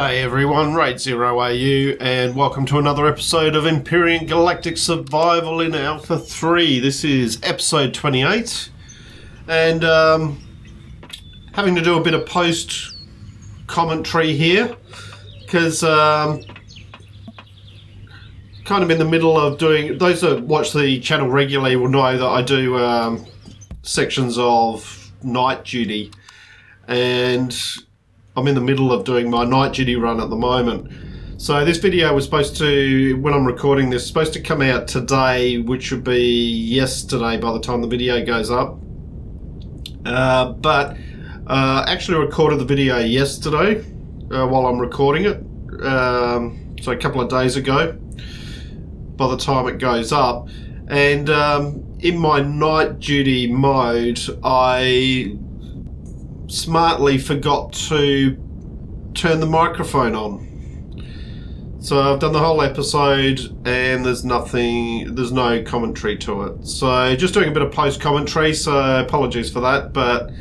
G'day everyone, Raid0AU, and welcome to another episode of Empyrion Galactic Survival in Alpha 3. This is episode 28, and having to do a bit of post-commentary here, because kind of in the middle of doing, those that watch the channel regularly will know that I do sections of night duty, and I'm in the middle of doing my night duty run at the moment. So this video was supposed to, when I'm recording this, supposed to come out today, which would be yesterday by the time the video goes up. But actually recorded the video yesterday while I'm recording it. So a couple of days ago by the time it goes up. And in my night duty mode, I smartly forgot to turn the microphone on. So I've done the whole episode and there's no commentary to it. So just doing a bit of post commentary, so apologies for that, but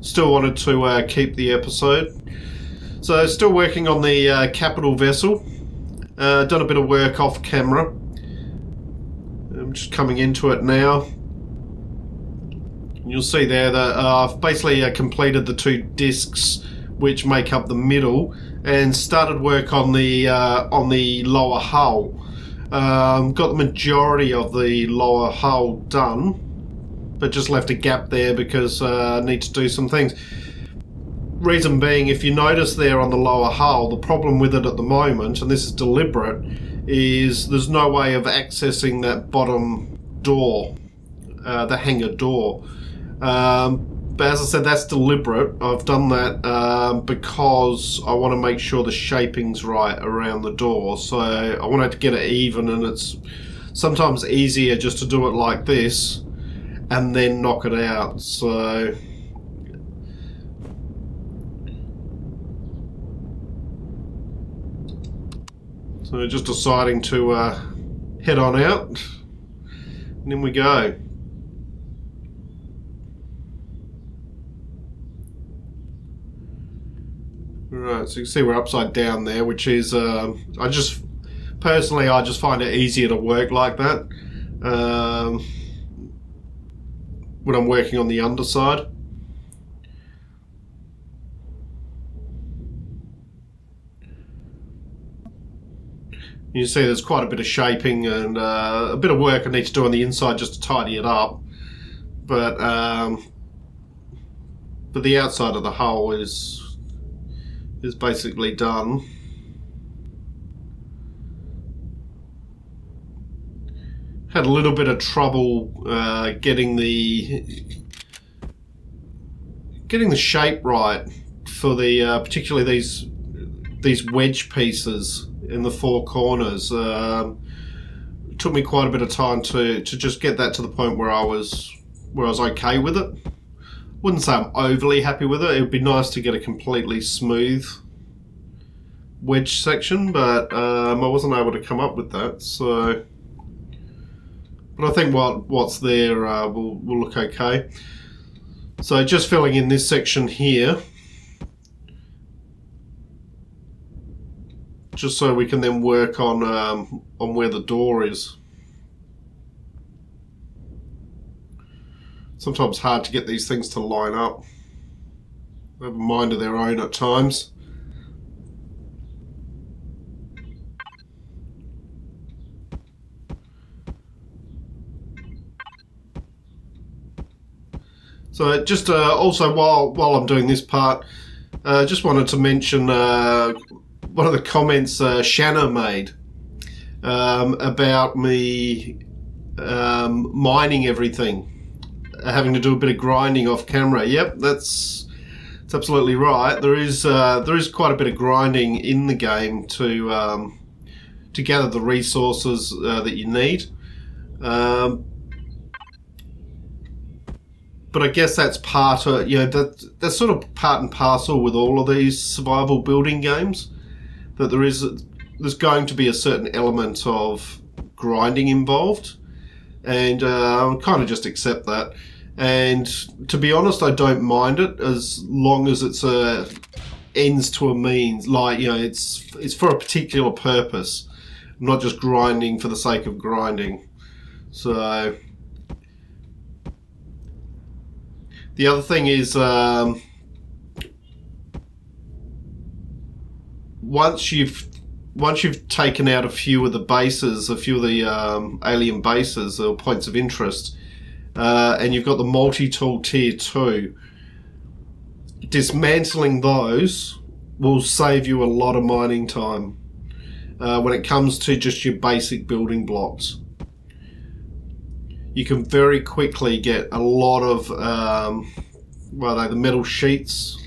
still wanted to keep the episode. So still working on the capital vessel. Done a bit of work off camera. I'm just coming into it now. You'll see there that I've basically completed the two discs which make up the middle, and started work on the lower hull. Got the majority of the lower hull done, but just left a gap there because I need to do some things. Reason being, if you notice there on the lower hull, the problem with it at the moment, and this is deliberate, is there's no way of accessing that bottom door, the hangar door. But as I said, that's deliberate. I've done that because I want to make sure the shaping's right around the door. So I wanted to get it even, and it's sometimes easier just to do it like this and then knock it out. So just deciding to head on out, and in we go. Right, so you can see we're upside down there, which is, I just find it easier to work like that when I'm working on the underside. You see there's quite a bit of shaping and a bit of work I need to do on the inside just to tidy it up, but the outside of the hull is basically done. Had a little bit of trouble getting the shape right for the particularly these wedge pieces in the four corners. It took me quite a bit of time to just get that to the point where I was okay with it. Wouldn't say I'm overly happy with it. It would be nice to get a completely smooth wedge section, but I wasn't able to come up with that. So, but I think what's there will look okay. So just filling in this section here, just so we can then work on where the door is. Sometimes hard to get these things to line up. They have a mind of their own at times. So just also while I'm doing this part, just wanted to mention one of the comments Shanna made about me mining everything. Having to do a bit of grinding off camera. Yep, that's absolutely right. There is quite a bit of grinding in the game to gather the resources that you need. But I guess that's part of, that's sort of part and parcel with all of these survival building games. That there's going to be a certain element of grinding involved, and I kind of just accept that. And to be honest, I don't mind it as long as it's a ends to a means. Like, you know, it's for a particular purpose, not just grinding for the sake of grinding. So the other thing is, once you've taken out a few of the bases, a few of the alien bases or points of interest, and you've got the multi-tool tier 2, dismantling those will save you a lot of mining time when it comes to just your basic building blocks. You can very quickly get a lot of the metal sheets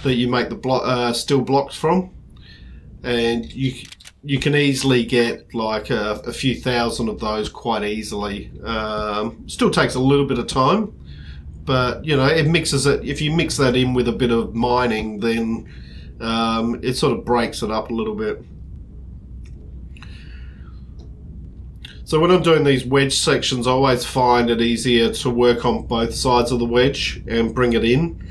that you make the steel blocks from, and you can easily get like a few thousand of those quite easily. Still takes a little bit of time, but you know, it mixes it. If you mix that in with a bit of mining, then it sort of breaks it up a little bit. So when I'm doing these wedge sections, I always find it easier to work on both sides of the wedge and bring it in.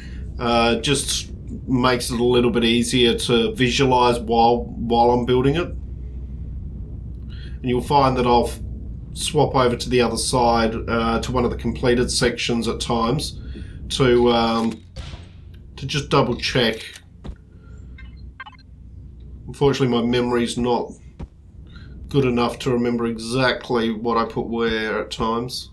Just makes it a little bit easier to visualize while I'm building it. And you'll find that I'll swap over to the other side, to one of the completed sections at times, to just double check. Unfortunately, my memory's not good enough to remember exactly what I put where at times.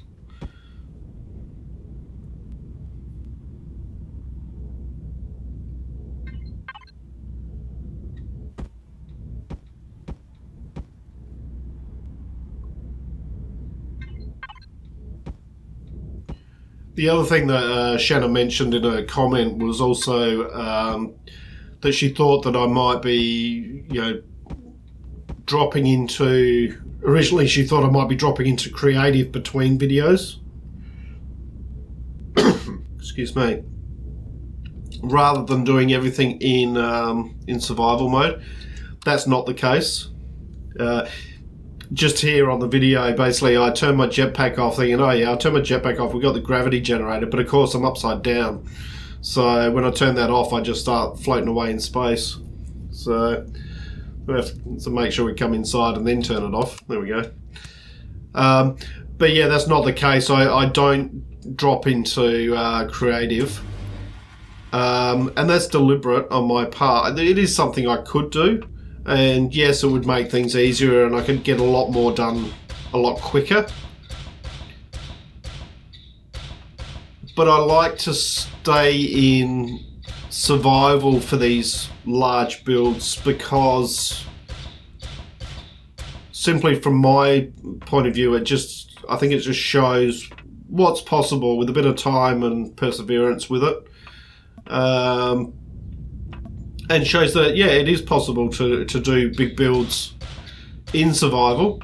The other thing that Shanna mentioned in her comment was also that she thought that I might be, you know, dropping into... Originally she thought I might be dropping into creative between videos. Excuse me. Rather than doing everything in survival mode. That's not the case. Just here on the video, basically, I turned my jetpack off thinking, oh yeah, I'll turn my jetpack off, we've got the gravity generator, but of course I'm upside down. So when I turn that off, I just start floating away in space. So we have to make sure we come inside and then turn it off. There we go. But yeah, that's not the case. I don't drop into creative. And that's deliberate on my part. It is something I could do. And yes, it would make things easier and I could get a lot more done a lot quicker. But I like to stay in survival for these large builds because, simply from my point of view, I think it just shows what's possible with a bit of time and perseverance with it. And shows that, yeah, it is possible to do big builds in survival.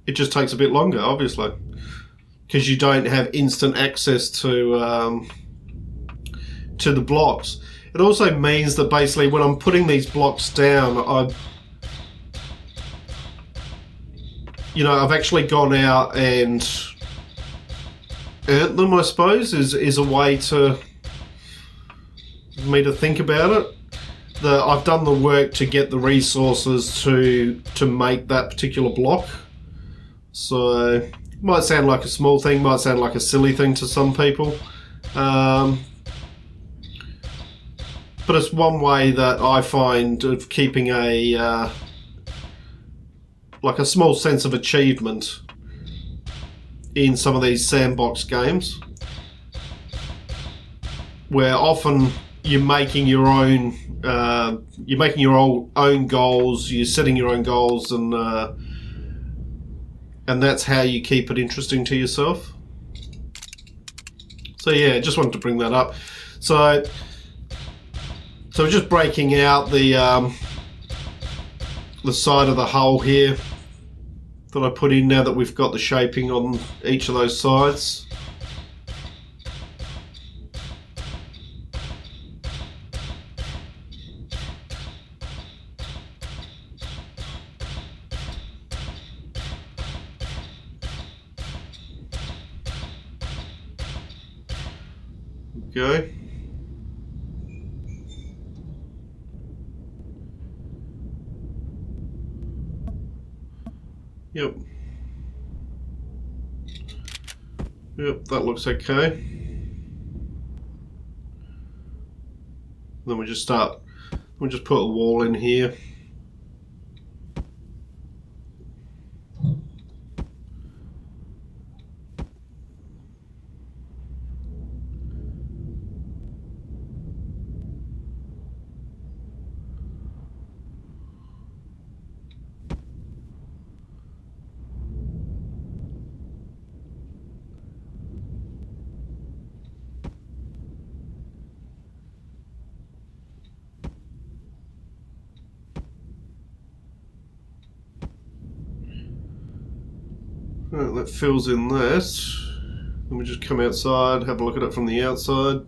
It just takes a bit longer, obviously, because you don't have instant access to the blocks. It also means that basically when I'm putting these blocks down, I've actually gone out and earned them, I suppose, is a way to me to think about it. That I've done the work to get the resources to make that particular block. So it might sound like a small thing, might sound like a silly thing to some people, but it's one way that I find of keeping a small sense of achievement in some of these sandbox games, where often you're making your own goals, you're setting your own goals, and that's how you keep it interesting to yourself. So yeah, just wanted to bring that up. So just breaking out the side of the hull here that I put in now that we've got the shaping on each of those sides. Go. Yep. Yep, that looks okay. Then we just put a wall in here. Right, that fills in that. Then we just come outside, have a look at it from the outside.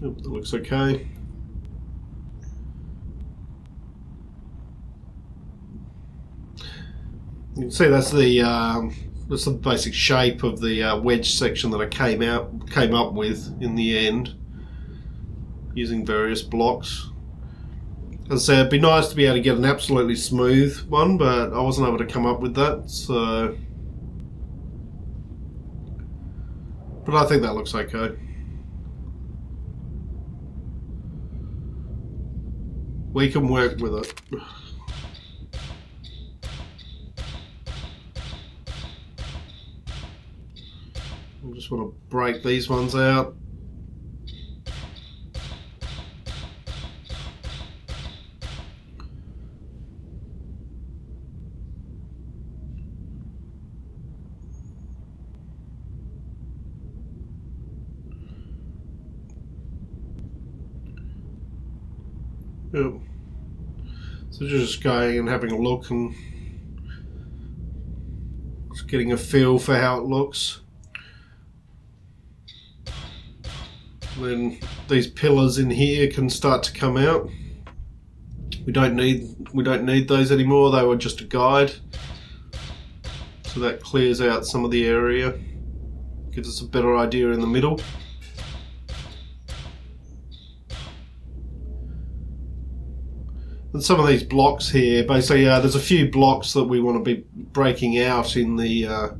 Yep, that looks okay. You can see that's the basic shape of the wedge section that I came up with in the end, using various blocks. As I said, it'd be nice to be able to get an absolutely smooth one, but I wasn't able to come up with that, so. But I think that looks okay. We can work with it. I just want to break these ones out. Yep. So just going and having a look and just getting a feel for how it looks. Then these pillars in here can start to come out. We don't need those anymore. They were just a guide. So that clears out some of the area. Gives us a better idea in the middle. And some of these blocks here, basically, there's a few blocks that we want to be breaking out in the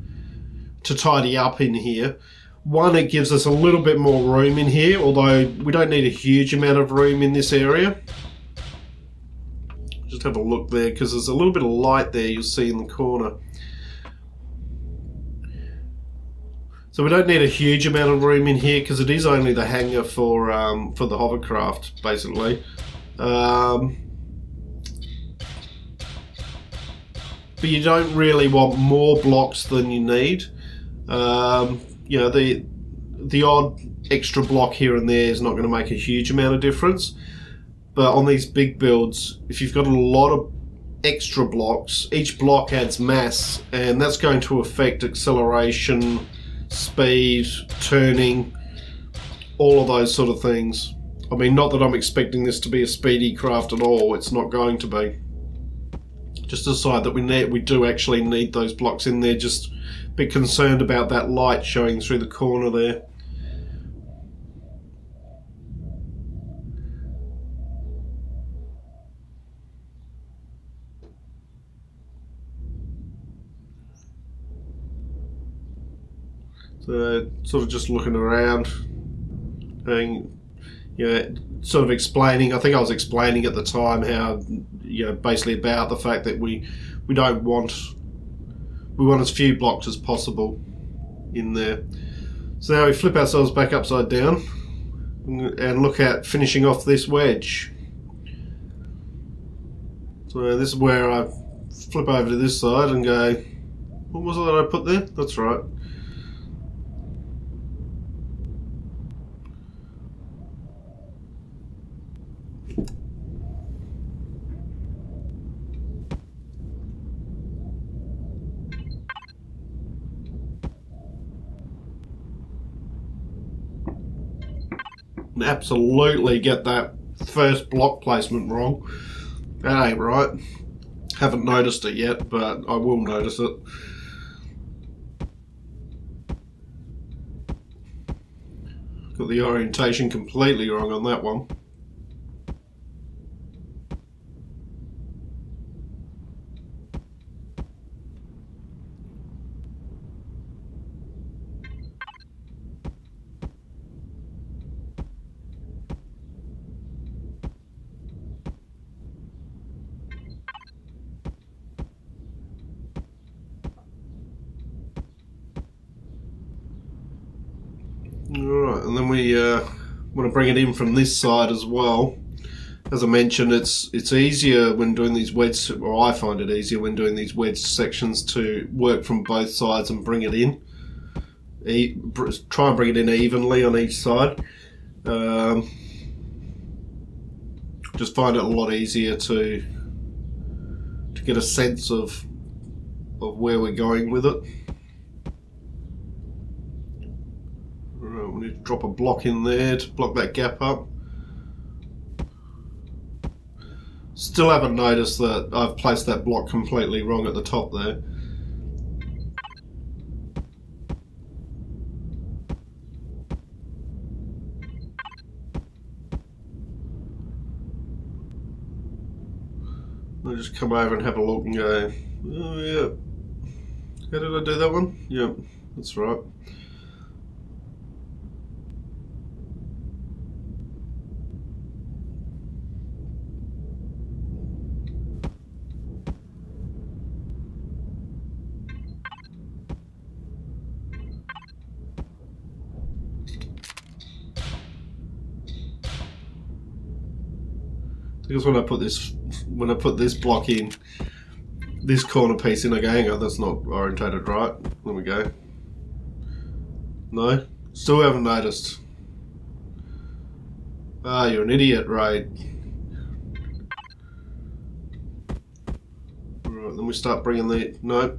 to tidy up in here. One, it gives us a little bit more room in here, although we don't need a huge amount of room in this area. Just have a look there, because there's a little bit of light there you'll see in the corner. So we don't need a huge amount of room in here, because it is only the hangar for the hovercraft, basically. But you don't really want more blocks than you need. You know, the odd extra block here and there is not going to make a huge amount of difference. But on these big builds, if you've got a lot of extra blocks, each block adds mass, and that's going to affect acceleration, speed, turning, all of those sort of things. I mean, not that I'm expecting this to be a speedy craft at all, it's not going to be. Just decide that we do actually need those blocks in there. Just be concerned about that light showing through the corner there. So sort of just looking around and, you know, sort of explaining, I think I was explaining at the time how, you know, basically about the fact that we want as few blocks as possible in there. So now we flip ourselves back upside down and look at finishing off this wedge. So this is where I flip over to this side and go, what was it that I put there? That's right. Absolutely get that first block placement wrong. That ain't right. Haven't noticed it yet, but I will notice it. Got the orientation completely wrong on that one. and then we want to bring it in from this side as well. As I mentioned, it's easier when doing these wedge, or I find it easier when doing these wedge sections to work from both sides and bring it in. Try and bring it in evenly on each side. Just find it a lot easier to get a sense of where we're going with it. Right, we need to drop a block in there to block that gap up. Still haven't noticed that I've placed that block completely wrong at the top there. I'll just come over and have a look and go, oh yeah, how did I do that one? Yep, that's right. Because when I put this block in, this corner piece in, I go, hang on, that's not orientated right. There we go. No, still haven't noticed. Ah, you're an idiot, right? Right, then we start bringing the no,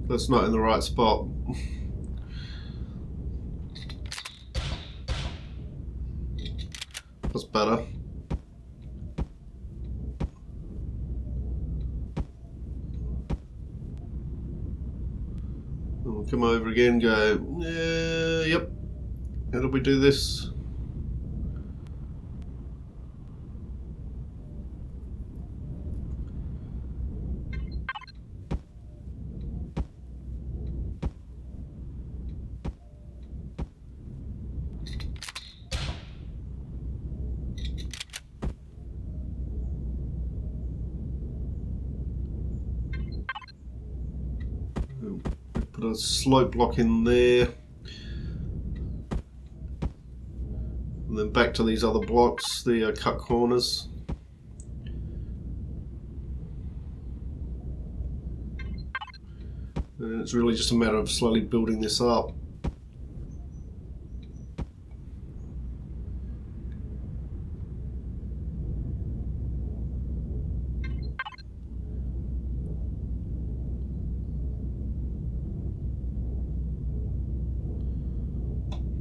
that's not in the right spot. That's better. We'll come over again, go, yep, how do we do this? Put a slope block in there, and then back to these other blocks, the cut corners. And it's really just a matter of slowly building this up.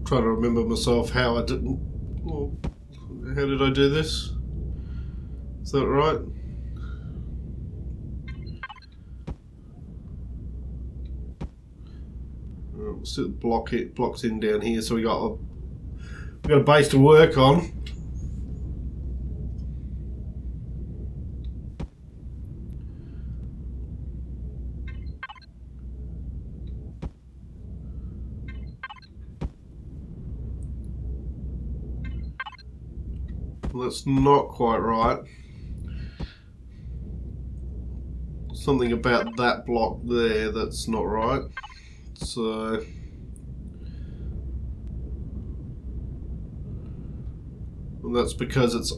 Trying to remember myself how I didn't. Well, how did I do this? Is that right? We'll still block it. Blocks in down here, so we got a base to work on. That's not quite right. Something about that block there that's not right. So and that's because it's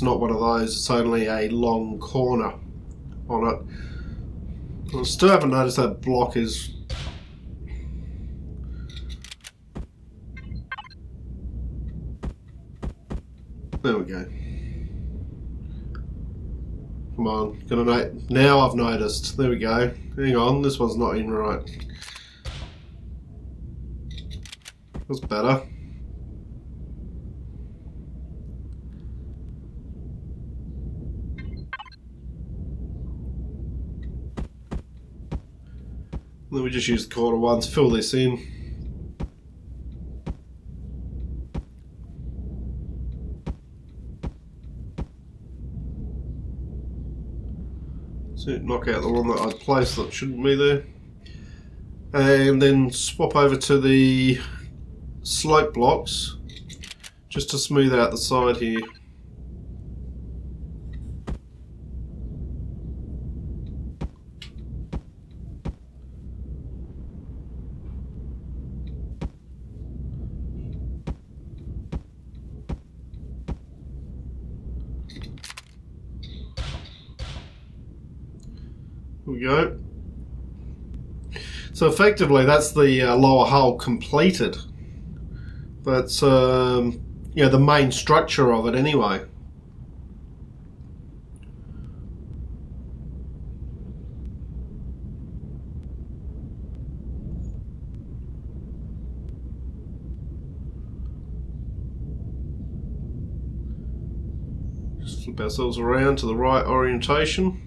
not one of those, it's only a long corner on it. I still haven't noticed that block is there we go. Come on, now I've noticed. There we go. Hang on, this one's not in right. That's better. Then we just use the corner ones, fill this in. So knock out the one that I'd placed that shouldn't be there. And then swap over to the slope blocks just to smooth out the side here. Here we go. So effectively, that's the lower hull completed. That's the main structure of it anyway. Just flip ourselves around to the right orientation.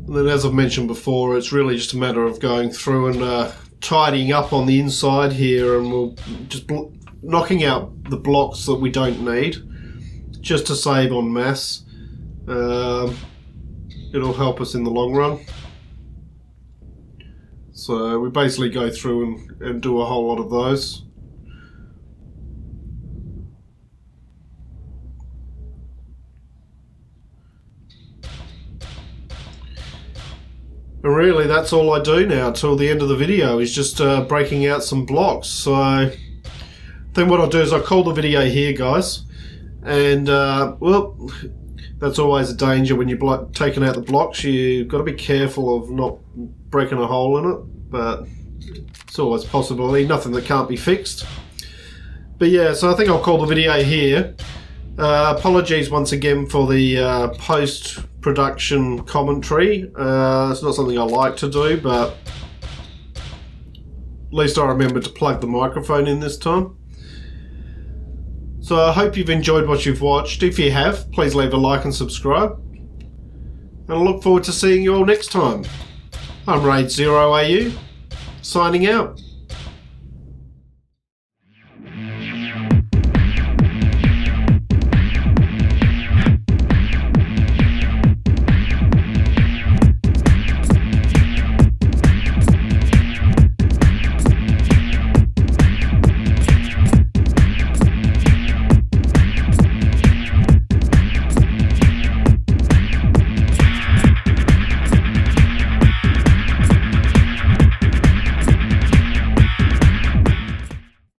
And then, as I've mentioned before, it's really just a matter of going through and tidying up on the inside here, and we'll just knocking out the blocks that we don't need, just to save on mass. It'll help us in the long run. So we basically go through and do a whole lot of those. And really, that's all I do now till the end of the video, is just breaking out some blocks. So then what I'll do is I'll call the video here, guys. And, well, that's always a danger when you're taking out the blocks. You've got to be careful of not breaking a hole in it. But it's always a possibility, nothing that can't be fixed. But yeah, so I think I'll call the video here. Apologies once again for the post-production commentary. It's not something I like to do, but at least I remembered to plug the microphone in this time. So I hope you've enjoyed what you've watched. If you have, please leave a like and subscribe. And I look forward to seeing you all next time. I'm Raid0AU, signing out.